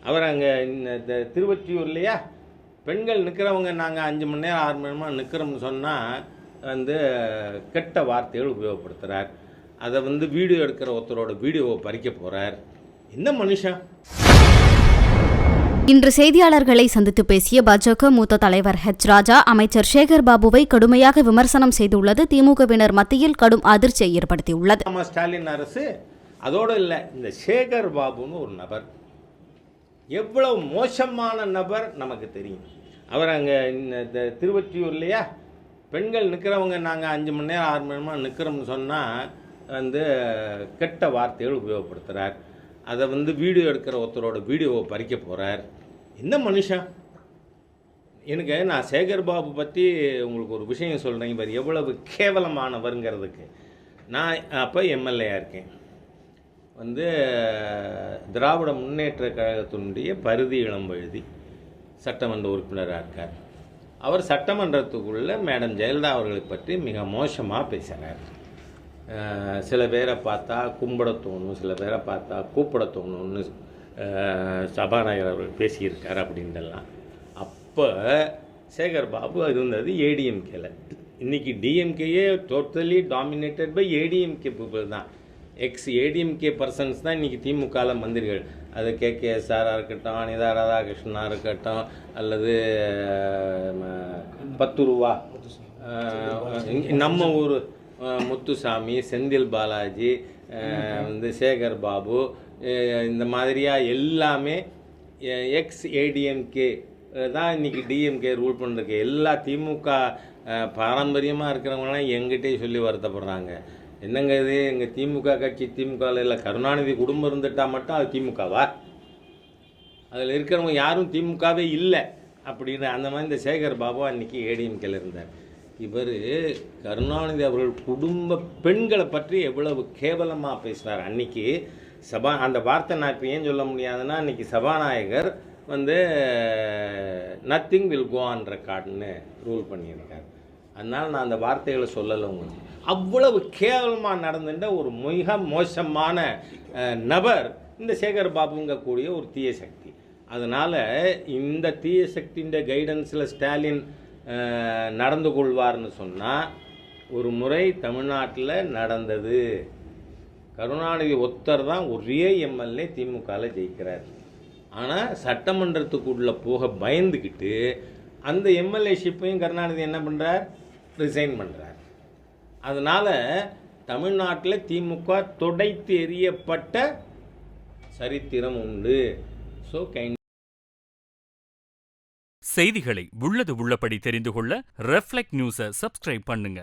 அவர் அங்கே இந்த திருவொற்றியூர்லையா பெண்கள் நிற்கிறவங்க நாங்கள் 5 மணி நேரம் 6 மணி நேரமாக நிற்கிறோம்னு சொன்னால் கெட்ட வார்த்தைகள் உபயோகப்படுத்துகிறார். அதை வீடியோ எடுக்கிற ஒருத்தரோட வீடியோவை பறிக்க போகிறார். என்ன மனுஷன்? இன்று செய்தியாளர்களை சந்தித்து பேசிய பாஜக மூத்த தலைவர் ராஜா, அமைச்சர் சேகர் பாபுவை கடுமையாக விமர்சனம் செய்துள்ளது திமுகவினர் மத்தியில் கடும் அதிர்ச்சியை ஏற்படுத்தியுள்ளது. ஸ்டாலின் அரசு அதோடு இல்லை, இந்த சேகர் பாபுன்னு ஒரு நபர் எவ்வளவு மோசமான நபர் நமக்கு தெரியும். அவர் அங்கே இந்த திருவொற்றியூர்லையா பெண்கள் நிற்கிறவங்க நாங்கள் 5 மணி நேரம் 6 மணி நேரமாக நிற்கிறோம்னு சொன்னால் கெட்ட வார்த்தைகள் உபயோகப்படுத்துகிறார். அதை வீடியோ எடுக்கிற ஒருத்தரோட வீடியோவை பறிக்க போகிறார். என்ன மனுஷன்? எனக்கு நான் சேகர் பாபு பற்றி உங்களுக்கு ஒரு விஷயம் சொல்கிறேன். இவர் எவ்வளவு கேவலமானவருங்கிறதுக்கு. நான் அப்போ எம்எல்ஏயாக இருக்கேன். திராவிட முன்னேற்ற கழகத்தினுடைய பரிதி இளம்பழுதி சட்டமன்ற உறுப்பினராக இருக்கார். அவர் சட்டமன்றத்துக்குள்ளே மேடம் ஜெயலலிதா அவர்களை பற்றி மிக மோசமாக பேசுகிறார். சில பேரை பார்த்தா கும்பிட தோணும், சில பேரை பார்த்தா கூப்பிட தோணும்னு சபாநாயகர் அவர்கள் பேசியிருக்கார் அப்படின்லாம். அப்போ சேகர் பாபு இருந்தது ஏடிஎம்கேல. இன்றைக்கி டிஎம்கேயே totally dominated by ADMK people தான். ஏடிஎம்கே பர்சன்ஸ் தான் இன்றைக்கி திமுகவில் மந்திரிகள். அது கேகேஎஸ்ஆராக இருக்கட்டும், அனிதா ராதாகிருஷ்ணனாக இருக்கட்டும், அல்லது 10 ரூபா நம்ம ஊர் முத்துசாமி, செந்தில் பாலாஜி, சேகர் பாபு, இந்த மாதிரியாக எல்லாமே ஏடிஎம்கே தான் இன்றைக்கி டிஎம்கே ரூல் பண்ணுறதுக்கு. எல்லா திமுக பாரம்பரியமாக இருக்கிறவங்களாம் எங்கிட்டே சொல்லி வருத்தப்படுறாங்க. என்னங்க இது, எங்கள் திமுக கட்சி திமுகவில் இல்லை, கருணாநிதி குடும்பம் இருந்துட்டால் மட்டும் அது திமுகவா? அதில் இருக்கிறவங்க யாரும் திமுகவே இல்லை அப்படின்னு அந்த மாதிரி இந்த சேகர் பாபு அன்றைக்கி ஏடிஎம்கேல இருந்தார். இவர் கருணாநிதி அவர்கள் குடும்ப பெண்களை பற்றி எவ்வளவு கேவலமாக பேசினார் அன்றைக்கி. அந்த வார்த்தை நான் இப்போ ஏன் சொல்ல முடியாதுன்னா, அன்றைக்கி சபாநாயகர் நத்திங் வில் கோ ஆன் ரெக்கார்டுன்னு ரூல் பண்ணியிருக்கார். அதனால் நான் அந்த வார்த்தைகளை சொல்லலை உங்களுக்கு. அவ்வளவு கேவலமாக நடந்துட்ட ஒரு மிக மோசமான நபர் இந்த சேகர் பாபுங்கக்கூடிய ஒரு தீய சக்தி. அதனால் இந்த தீய சக்தியின் கைடன்ஸில் ஸ்டாலின் நடந்து கொள்வார்னு சொன்னால், ஒரு முறை தமிழ்நாட்டில் நடந்தது. கருணாநிதி ஒருத்தர் தான் ஒரே எம்எல்ஏ திமுகவில் ஜெயிக்கிறார். ஆனால் சட்டமன்றத்துக்குள்ளே போக பயந்துக்கிட்டு அந்த எம்எல்ஏஷிப்பையும் கருணாநிதி என்ன பண்ணுறார்? ரிசைன் பண்ணுறார். அதனால் தமிழ்நாட்டில் திமுக துடைத்து எறியப்பட்ட சரித்திரம் உண்டு. ஸோ செய்திகளை உள்ளது உள்ளபடி தெரிந்து கொள்ள ரெஃப்ளெக்ட் நியூஸை சப்ஸ்கிரைப் பண்ணுங்க.